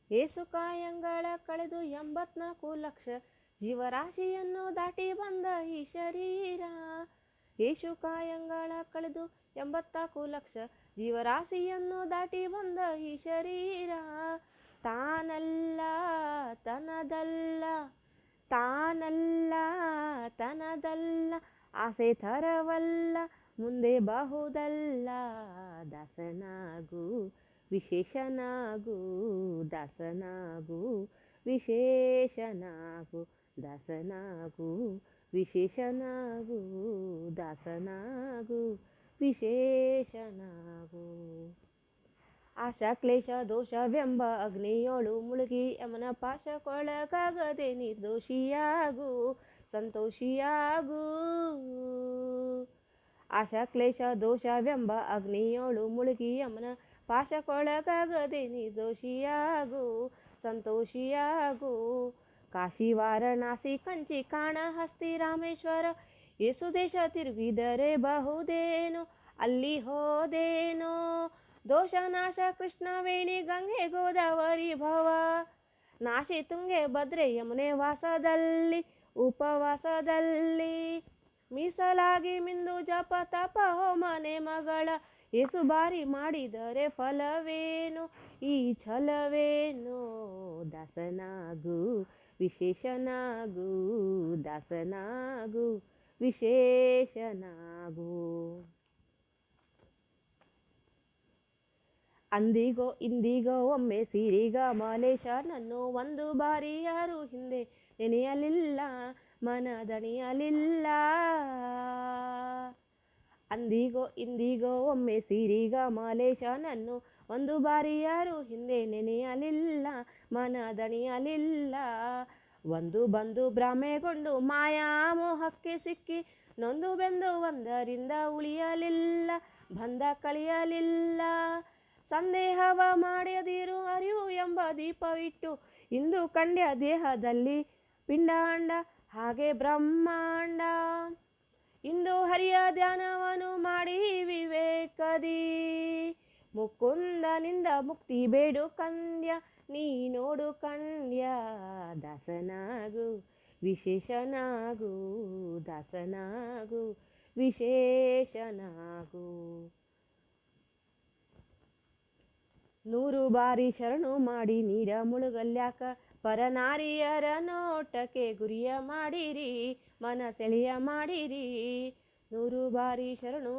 ಏಸು ಕಾಯಂಗಳ ಕಳೆದು 84 ಲಕ್ಷ ಜೀವರಾಶಿಯನ್ನು ದಾಟಿ ಬಂದ ಈ ಶರೀರ. ಏಸು ಕಾಯಂಗಳ ಕಳೆದು 84 ಲಕ್ಷ ಜೀವರಾಶಿಯನ್ನು ದಾಟಿ ಬಂದ ಈ ಶರೀರ. ತಾನಲ್ಲ ತನದಲ್ಲ, ತಾನಲ್ಲ ತನದಲ್ಲ, ಆಸೆ ತರವಲ್ಲ, ಮುಂದೆ ಬಹುದಲ್ಲ. ದಾಸನಾಗು ವಿಶೇಷನಾಗು, ದಾಸನಾಗು ವಿಶೇಷನಾಗು, ದಾಸನಾಗು ವಿಶೇಷನಾಗು, ದಾಸನಾಗು ವಿಶೇಷನಾಗು. ಆಶಾ ಕ್ಲೇಶ ದೋಷವೆಂಬ ಅಗ್ನಿಯೋಳು ಮುಳುಗಿ ಯಮನ ಪಾಶಕ್ಕೊಳಗಾಗದೆ ನಿರ್ದೋಷಿಯಾಗು, ಸಂತೋಷಿಯಾಗು. ಆಶಾ ಕ್ಲೇಶ ದೋಷವೆಂಬ ಅಗ್ನಿಯೋಳು ಮುಳುಗಿ ಯಮನ ಪಾಶಕ್ಕೊಳಗಾಗದೆ ನಿರ್ದೋಷಿಯಾಗು, ಸಂತೋಷಿಯಾಗು. ಕಾಶಿ ವಾರಣಾಸಿ ಕಂಚಿ ಕಾಣಹಸ್ತಿ ರಾಮೇಶ್ವರ ಏಸು ದೇಶ ತಿರುಗಿದರೆ ಬಹುದೇನೋ, ಅಲ್ಲಿ ಹೋದೇನೋ. ದೋಷನಾಶ ಕೃಷ್ಣವೇಣಿ ಗಂಗೆ ಗೋದಾವರಿ ಭವ ನಾಶಿ ತುಂಗೆ ಭದ್ರೆ ಯಮುನೆ ವಾಸದಲ್ಲಿ ಉಪವಾಸದಲ್ಲಿ. ಮೀಸಲಾಗಿ ಮಿಂದು ಜಪ ತಪ ಹೋಮನೆ ಮಗಳ ಏಸು ಬಾರಿ ಮಾಡಿದರೆ ಫಲವೇನು, ಈ ಛಲವೇನು. ದಾಸನಾಗು ವಿಶೇಷನಾಗು, ದಾಸನಾಗು ವಿಶೇಷನಾಗು. ಅಂದಿಗೋ ಇಂದಿಗೋ ಒಮ್ಮೆ ಸಿರಿಗ ಮಲೇಶನನ್ನು ಒಂದು ಬಾರಿ ಯಾರು ಹಿಂದೆ ನೆನೆಯಲಿಲ್ಲ, ಮನದಣಿಯಲಿಲ್ಲ. ಅಂದಿಗೋ ಇಂದಿಗೋ ಒಮ್ಮೆ ಸಿರಿಗ ಮಲೇಶನನ್ನು ಒಂದು ಬಾರಿ ಯಾರು ಹಿಂದೆ ನೆನೆಯಲಿಲ್ಲ, ಮನದಣಿಯಲಿಲ್ಲ. ಒಂದು ಬಂದು ಭ್ರಮೆಗೊಂಡು ಮಾಯಾ ಮೋಹಕ್ಕೆ ಸಿಕ್ಕಿ ನೊಂದು ಬೆಂದು ಒಂದರಿಂದ ಉಳಿಯಲಿಲ್ಲ, ಬಂಧ ಕಳಿಯಲಿಲ್ಲ. ಸಂದೇಹವ ಮಾಡದಿರು ಅರಿವು ಎಂಬ ದೀಪವಿಟ್ಟು ಇಂದು ಕಂಡ್ಯ ದೇಹದಲ್ಲಿ ಪಿಂಡಾಂಡ ಹಾಗೆ ಬ್ರಹ್ಮಾಂಡ. ಇಂದು ಹರಿಯ ಧ್ಯಾನವನ್ನು ಮಾಡಿ ವಿವೇಕದಿ ಮುಕುಂದನಿಂದ ಮುಕ್ತಿ ಬೇಡು ಕಂಡ್ಯ, ನೀ ನೋಡು ಕಂಡ್ಯ. ದಾಸನಾಗು ವಿಶೇಷನಾಗು, ದಾಸನಾಗು ವಿಶೇಷನಾಗು. 100 ಬಾರಿ ಶರಣು ಮಾಡಿ ನೀರ ಮುಳುಗಲ್ಯಾಕ, ಪರನಾರಿಯರ ನೋಟಕ್ಕೆ ಗುರಿಯ ಮಾಡಿರಿ, ಮನ ಸೆಳೆಯ ಮಾಡಿರಿ. 100 ಬಾರಿ ಶರಣು